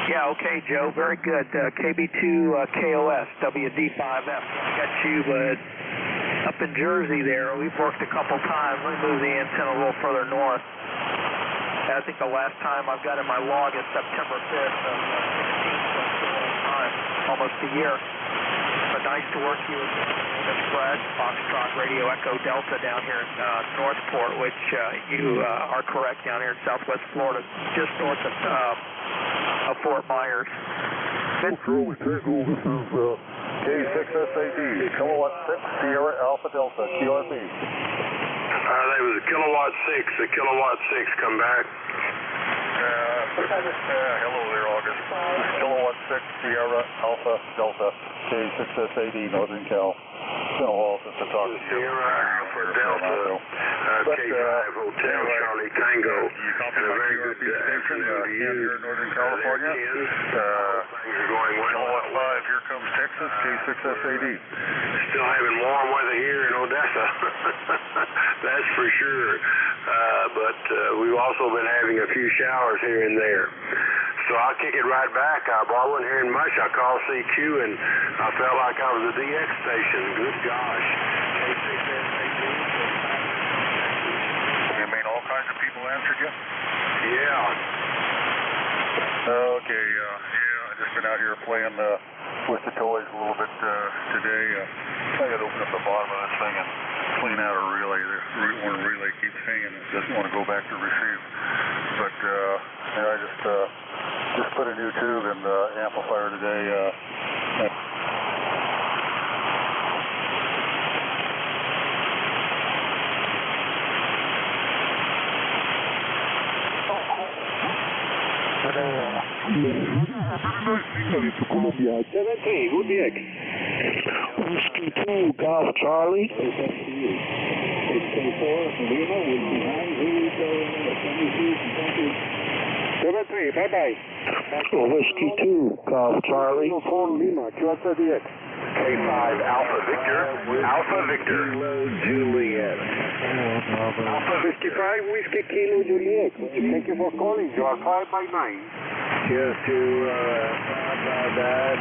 Yeah, okay, Joe, very good. KB2 KOS, WD5F. Got you up in Jersey there. We've worked a couple times. Let me move the antenna a little further north. I think the last time I've got in my log is September 5th of 16, so it's been a long time, almost a year. But nice to work with you again. It's Brad, Foxtrot Radio Echo Delta down here in Northport, which you are correct, down here in Southwest Florida, just north of Fort Myers. Control Vehicle, this is K6SAD, Kilowatt 6, Sierra Alpha Delta, QRP. That was a Kilowatt 6, Kilowatt 6, come back. Hello there, August. This is Kilowatt 6, Sierra Alpha Delta, K6SAD, Northern Cal. It's been a while since I talked to you. Sierra Alpha Delta, K5 Hotel Charlie Tango, and a very good afternoon to you. Here in Northern California. Things are going well. Kilowatt 5, here comes Texas, K6SAD. Still having warm weather here in Odessa. That's for sure. But we've also been having a few showers here and there. So I'll kick it right back. I wasn't hearing much. I called CQ and I felt like I was a DX station. Good gosh. You mean all kinds of people answered you? Yeah. Okay, yeah, I've just been out here playing with the toys a little bit today. I got to open up the bottom of this thing and clean out a relay. One relay keeps hanging. It doesn't want to go back to receive. But yeah, I just put a new tube in the amplifier today. Columbia 17, good DX. Whiskey 2, Golf Charlie. 7-3, bye-bye. Whiskey 2, Golf Charlie. Lima, QSL DX. K5 Alpha Victor, Alpha Victor. Juliet. Alpha 55, Whiskey Kilo Juliet. Thank you for calling. You are 5 by 9. Just to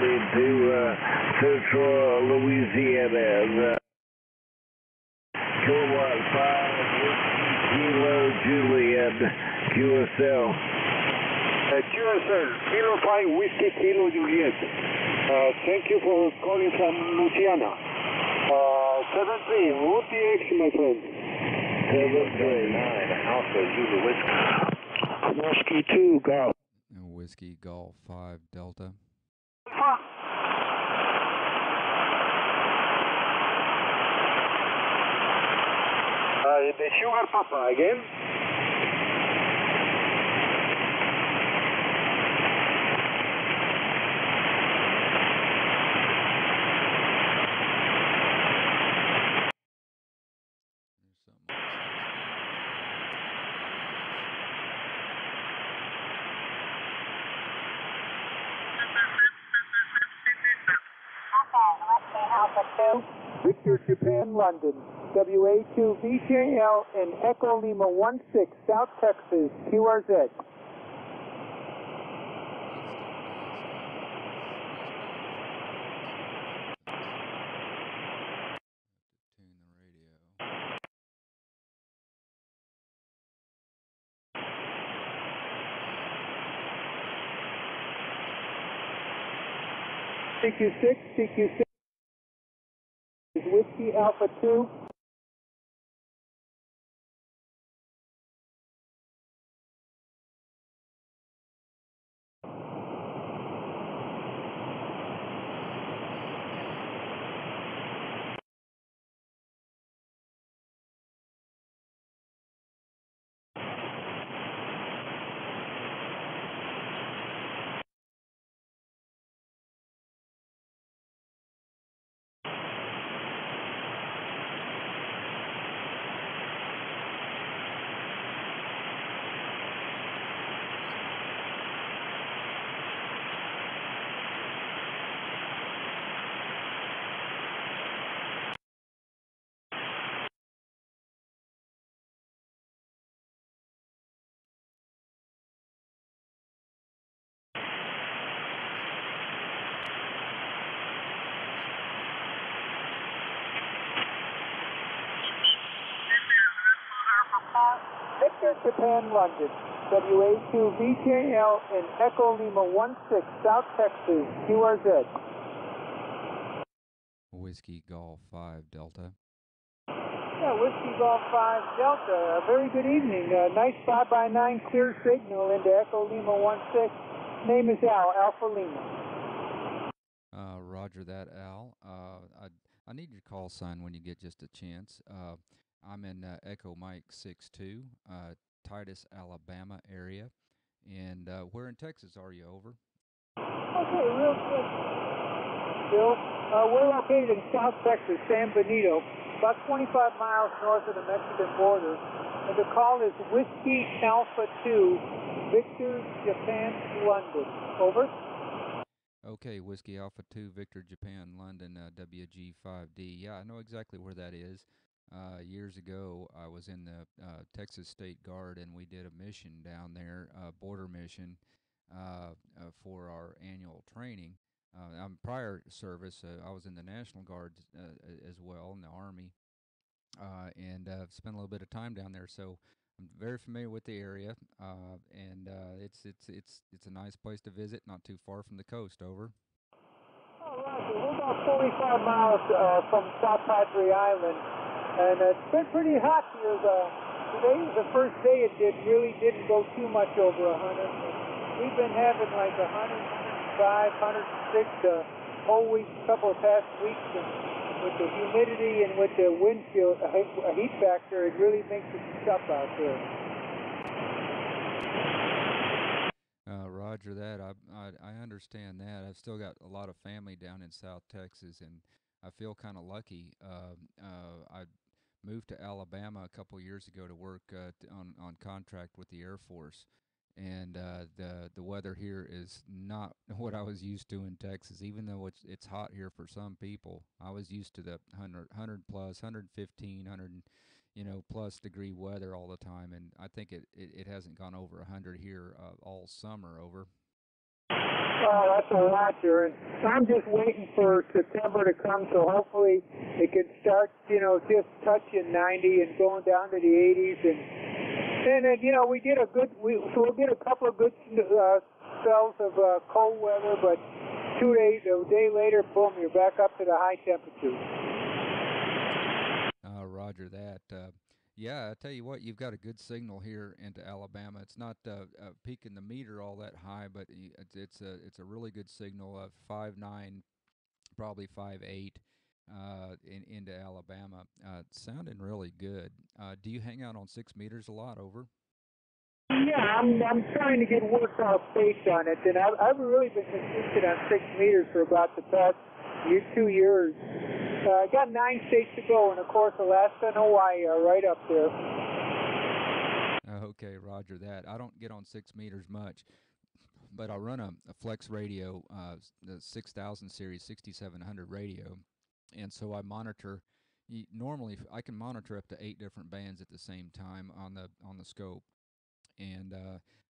into Central Louisiana. Kilowatt 5, Kilo Juliet, QSL. QSL, Kilo 5, Whiskey Kilo Juliet. Thank you for calling from Louisiana. 7-3, what DX, my friend? 739, Alpha Zulu Whiskey. Whiskey 2, Golf. Whiskey Golf 5 Delta. The Sugar Papa again. Victor Japan London, WA2 VJL and Echo Lima 16, South Texas, QRZ. CQ6 is Whiskey Alpha 2. Victor Japan London, WA2VJL in Echo Lima 16, South Texas, QRZ. Whiskey Golf 5 Delta. Yeah, Whiskey Golf 5 Delta. A very good evening. Nice 5x9 clear signal into Echo Lima 16. Name is Al, Alpha Lima. Roger that, Al. I need your call sign when you get just a chance. I'm in Echo Mike 62, Titus, Alabama area. And where in Texas are you? Over. Okay, real quick, Bill. We're located in South Texas, San Benito, about 25 miles north of the Mexican border. And the call is Whiskey Alpha 2, Victor, Japan, London. Over. Okay, Whiskey Alpha 2, Victor, Japan, London, WG5D. Yeah, I know exactly where that is. Years ago, I was in the Texas State Guard, and we did a mission down there, border mission, for our annual training. Prior service, I was in the National Guard as well, in the Army, and spent a little bit of time down there. So I'm very familiar with the area, and it's a nice place to visit, not too far from the coast. Over. All right, so we're about 45 miles from South Padre Island, and it's been pretty hot here. Today was the first day it really didn't go too much over 100. We've been having like 105, 106 the whole week, couple of past weeks, and with the humidity and with the wind chill, heat factor, it really makes it tough out there. Roger that. I understand that. I've still got a lot of family down in South Texas, and I feel kind of lucky. I moved to Alabama a couple years ago to work on contract with the Air Force, and the weather here is not what I was used to in Texas. Even though it's hot here for some people, I was used to the 100 plus, 115, 100 plus degree weather all the time, and I think it hasn't gone over 100 here all summer. Over. Oh, that's a lot, sir. And I'm just waiting for September to come, so hopefully it can start, just touching 90 and going down to the 80s. And then, we did a couple of good spells of cold weather, but a day later, boom, you're back up to the high temperatures. Roger that. Yeah, I tell you what, you've got a good signal here into Alabama. It's not peaking the meter all that high, but it's a really good signal of 5.9, probably 5.8 into Alabama. Sounding really good. Do you hang out on 6 meters a lot? Over. Yeah, I'm trying to get work off base on it, and I've really been consistent on 6 meters for about the past 2 years. I got 9 states to go, and of course Alaska and Hawaii are right up there. Okay, roger that. I don't get on 6 meters much, but I run a Flexradio, the 6000 series 6700 radio, and so I monitor. Normally, I can monitor up to 8 different bands at the same time on the scope, and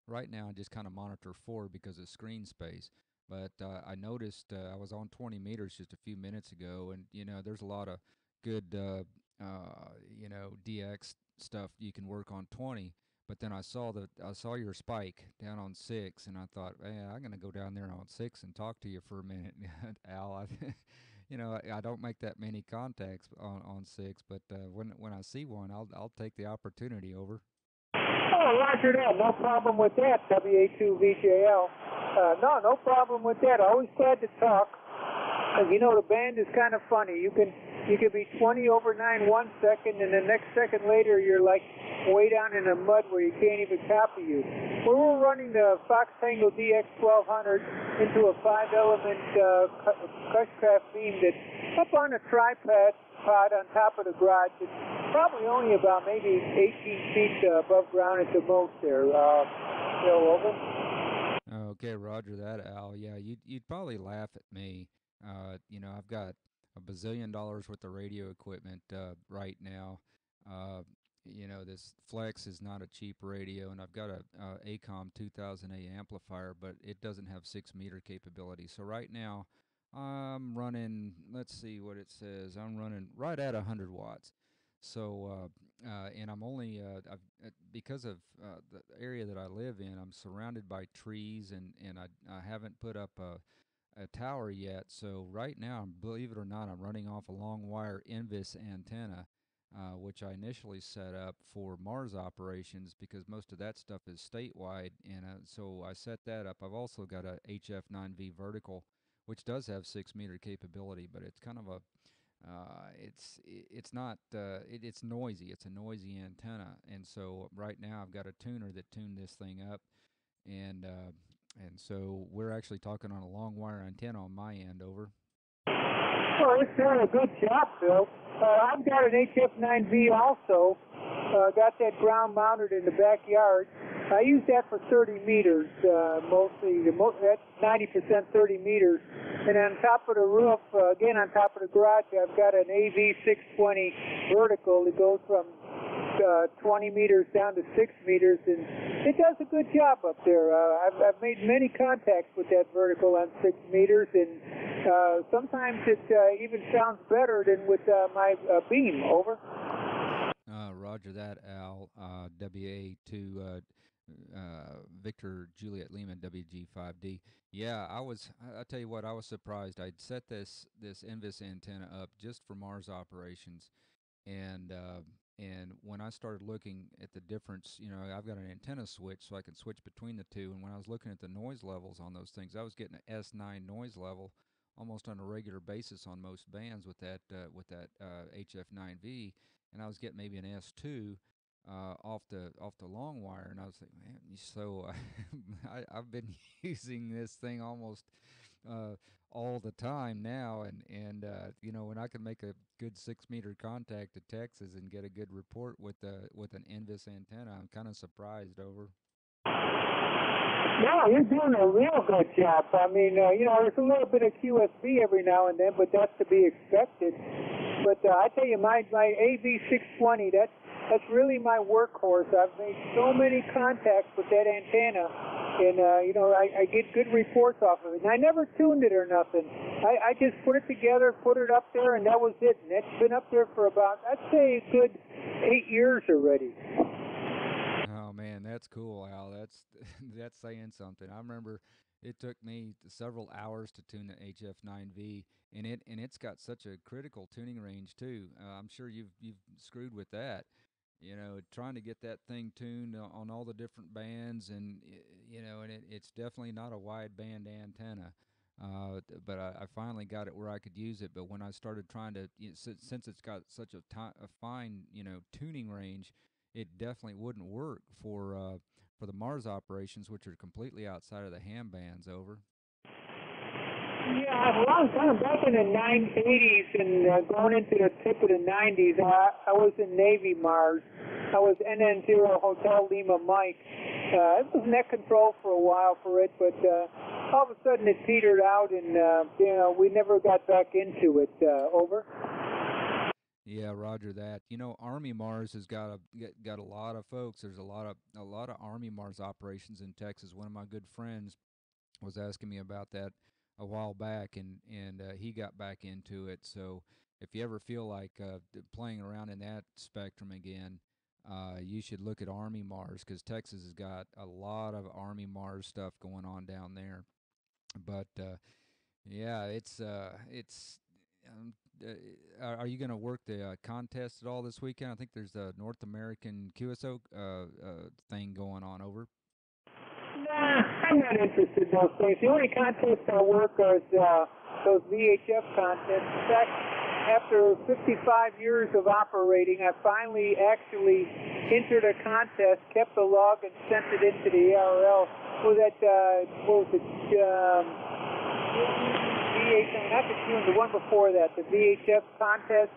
right now I just kind of monitor 4 because of screen space. But I noticed I was on 20 meters just a few minutes ago, and there's a lot of good DX stuff you can work on 20. But then I saw your spike down on 6, and I thought, hey, I'm going to go down there on 6 and talk to you for a minute, Al. I don't make that many contacts on 6, but when I see one, I'll take the opportunity. Over. Oh, roger that. No problem with that, WA2VJL. No problem with that. Always glad to talk. The band is kind of funny. You can be 20 over 9 1 second, and the next second later you're like way down in the mud where you can't even copy you. We're running the Fox Tango DX1200 into a 5-element Crushcraft beam that's up on a tripod on top of the garage. It's probably only about maybe 18 feet above ground at the most there. Over. Okay, roger that, Al. Yeah, you'd probably laugh at me. I've got a bazillion dollars worth of radio equipment right now. This Flex is not a cheap radio, and I've got a Acom 2000A amplifier, but it doesn't have 6 meter capability. So right now, I'm running, let's see what it says. I'm running right at 100 watts. So, and I'm only because of the area that I live in, I'm surrounded by trees, and I haven't put up a tower yet. So right now, believe it or not, I'm running off a long wire NVIS antenna, which I initially set up for Mars operations because most of that stuff is statewide, and so I set that up. I've also got a HF-9V vertical, which does have 6-meter capability, but it's kind of a it's not it's noisy. It's a noisy antenna, and so right now I've got a tuner that tuned this thing up, and so we're actually talking on a long wire antenna on my end. Over. Well, it's doing a good job, Phil. I've got an HF-9V also. Got that ground mounted in the backyard. I use that for 30 meters, mostly. That's 90% 30 meters. And on top of the roof, again on top of the garage, I've got an AV620 vertical that goes from 20 meters down to 6 meters, and it does a good job up there. I've made many contacts with that vertical on 6 meters, and sometimes it even sounds better than with my beam. Over. Roger that, Al. WA2 Victor Juliet Lehman WG5D. Yeah, I tell you what, I was surprised. I'd set this NVIS antenna up just for Mars operations, and when I started looking at the difference, I've got an antenna switch so I can switch between the two, and when I was looking at the noise levels on those things, I was getting an S9 noise level almost on a regular basis on most bands with that HF9V, and I was getting maybe an S2 off the long wire, and I was like, man, so I've been using this thing almost all the time now, and when I can make a good 6-meter contact to Texas and get a good report with an NVIS antenna, I'm kind of surprised. Over. Yeah, you're doing a real good job. I mean, there's a little bit of QSB every now and then, but that's to be expected. But I tell you, my AV620, that's really my workhorse. I've made so many contacts with that antenna, and I get good reports off of it. And I never tuned it or nothing. I just put it together, put it up there, and that was it. And it's been up there for about, I'd say, a good 8 years already. Oh man, that's cool, Al. That's saying something. I remember it took me several hours to tune the HF9V, and it's got such a critical tuning range too. I'm sure you've screwed with that. Trying to get that thing tuned on all the different bands, and it's definitely not a wide band antenna. But I finally got it where I could use it. But when I started trying to, since it's got such a fine, tuning range, it definitely wouldn't work for the Mars operations, which are completely outside of the ham bands. Over. Yeah, a long time back in the 80s and going into the tip of the 90s, I was in Navy Mars. I was NN0 Hotel Lima Mike. It was net control for a while for it, but all of a sudden it petered out, and we never got back into it. Over. Yeah, roger that. Army Mars has got a lot of folks. There's a lot of Army Mars operations in Texas. One of my good friends was asking me about that a while back, and he got back into it. So if you ever feel like playing around in that spectrum again, you should look at Army Mars, because Texas has got a lot of Army Mars stuff going on down there. But yeah, it's are you going to work the contest at all this weekend? I think there's a North American QSO thing going on. Over. Nah, I'm not interested in those things. The only contests I work are those VHF contests. In fact, after 55 years of operating, I finally actually entered a contest, kept the log, and sent it into the ARL for that, what was it, not the June, the one before that, the VHF contest.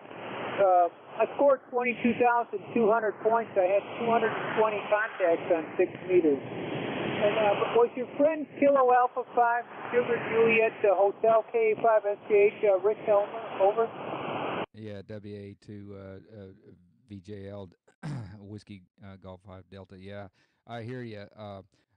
I scored 22,200 points. I had 220 contacts on 6 meters. And was your friend Kilo Alpha 5, Sugar Juliet, Hotel K5 SGH, Rick Helmer? Over? Yeah, WA2 VJL, Whiskey Golf 5 Delta. Yeah, I hear you.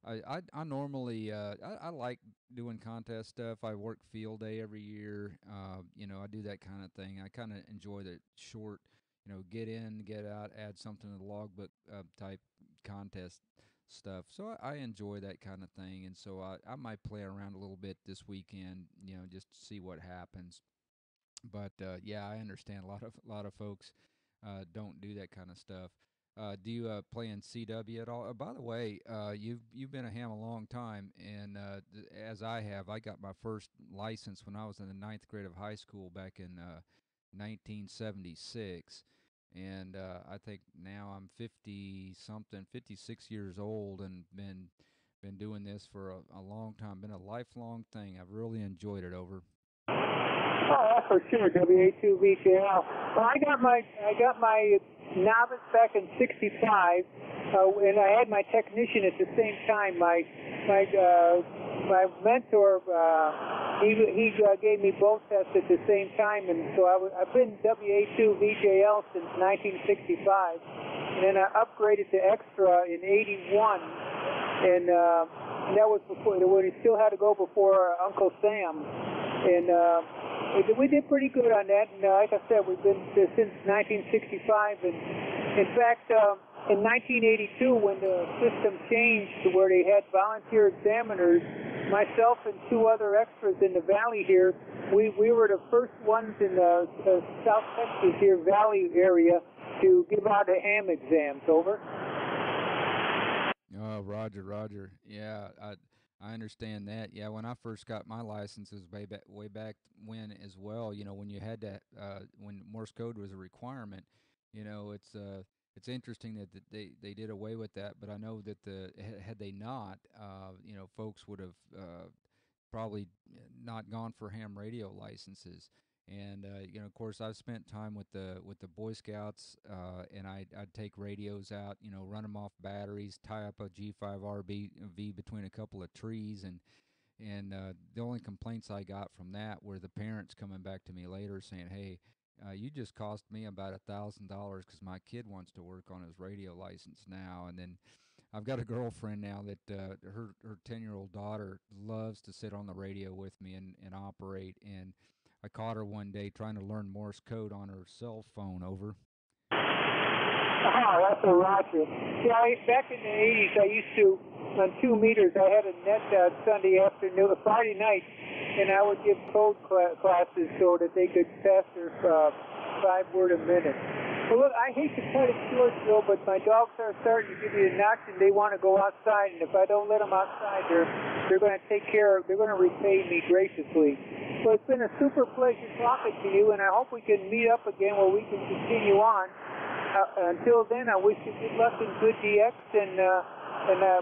I normally I like doing contest stuff. I work field day every year. I do that kind of thing. I kind of enjoy the short, get in, get out, add something to the logbook type contest stuff. So I enjoy that kind of thing, and so I might play around a little bit this weekend, just to see what happens. But yeah, I understand a lot of folks don't do that kind of stuff. Do you play in CW at all? By the way, you've been a ham a long time, and as I have, I got my first license when I was in the 9th grade of high school back in 1976, and I think now I'm 56 years old, and been doing this for a long time. Been a lifelong thing. I've really enjoyed it. Over. Oh, that's for sure. WA2VJL. Well, I got my novice back in '65, and I had my technician at the same time. My mentor, he gave me both tests at the same time, and so I've been WA2VJL since 1965, and then I upgraded to Extra in '81, and that was before when he still had to go before Uncle Sam, and we did pretty good on that, and like I said, we've been since 1965, and in fact, in 1982, when the system changed to where they had volunteer examiners, myself and 2 other extras in the valley here, we were the first ones in the South Texas here valley area to give out a ham exams. Over. Oh, Roger. Yeah, I understand that. Yeah, when I first got my licenses way back when as well, when you had that, when Morse code was a requirement, it's interesting that they did away with that. But I know that had they not, folks would have probably not gone for ham radio licenses. And of course, I've spent time with the Boy Scouts, and I'd take radios out, run them off batteries, tie up a G5RV between a couple of trees, and the only complaints I got from that were the parents coming back to me later saying, "Hey, you just cost me about $1,000 because my kid wants to work on his radio license now." And then I've got a girlfriend now that her 10-year-old daughter loves to sit on the radio with me and operate, and I caught her one day trying to learn Morse code on her cell phone. Over. Oh, that's a Roger. Yeah, back in the 80s, I used to, on 2 meters, I had a net Sunday afternoon, Friday night, and I would give code classes so that they could pass their 5-word a minute. Well, look, I hate to cut it short, Bill, but my dogs are starting to give me a knock, and they want to go outside, and if I don't let them outside, they're going to they're going to repay me graciously. So it's been a super pleasure talking to you, and I hope we can meet up again where we can continue on. Until then, I wish you good luck and good DX, and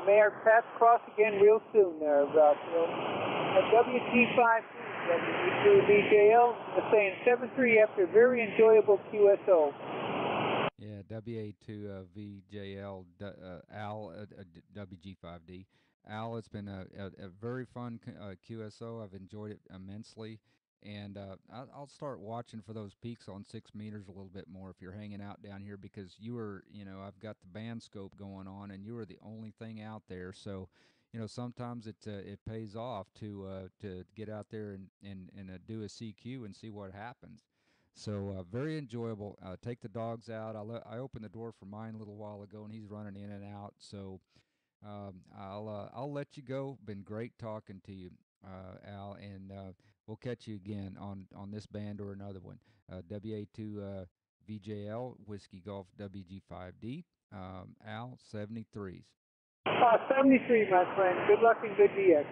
may our paths cross again real soon there, Phil. WG5D, WG2VJL, saying 7-3 after a very enjoyable QSO. Yeah, WA2VJL, Al, WG5D. Al, it's been a very fun QSO. I've enjoyed it immensely, and I'll start watching for those peaks on 6 meters a little bit more if you're hanging out down here, because I've got the band scope going on, and you are the only thing out there. So, sometimes it pays off to get out there and do a CQ and see what happens. So very enjoyable. Take the dogs out. I opened the door for mine a little while ago, and he's running in and out. So. I'll let you go. Been great talking to you, Al, and we'll catch you again on this band or another one. WA2VJL, Whiskey Golf WG5D, Al, 73s. 73, my friend. Good luck and good DX.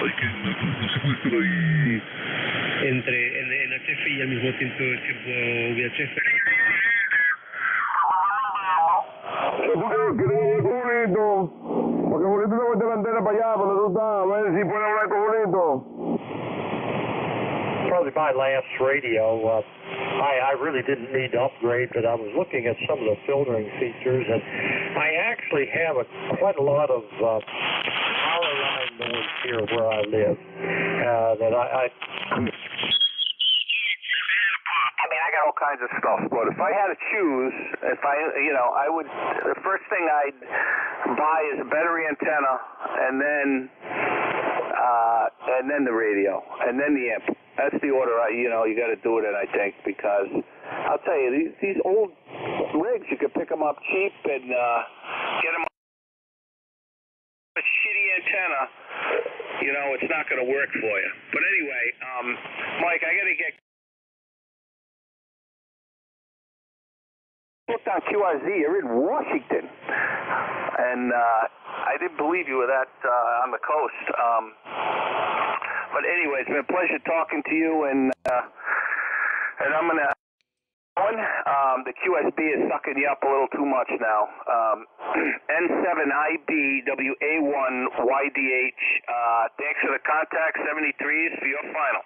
Hay que un secuestro ahí. Entre en HF y al mismo tiempo VHF. Julito, porque Julito no mete la antena para allá, pero tú estás, a ver si puede hablar con Julito. Probably my last radio. I really didn't need to upgrade, but I was looking at some of the filtering features, and I actually have quite a lot of power line noise here where I live. That I mean, I got all kinds of stuff, but if I had to choose, I would, the first thing I'd buy is a battery antenna, and then the radio, and then the amp. That's the order you got to do it in, I think, because I'll tell you, these old rigs, you can pick them up cheap and get them a shitty antenna, it's not going to work for you. But anyway, Mike, I got to get looked on QRZ. You're in Washington, and I didn't believe you were that on the coast. But anyway, it's been a pleasure talking to you, and I'm gonna. The QSB is sucking you up a little too much now. N7IBWA1YDH. Thanks for the contact. 73s for your final.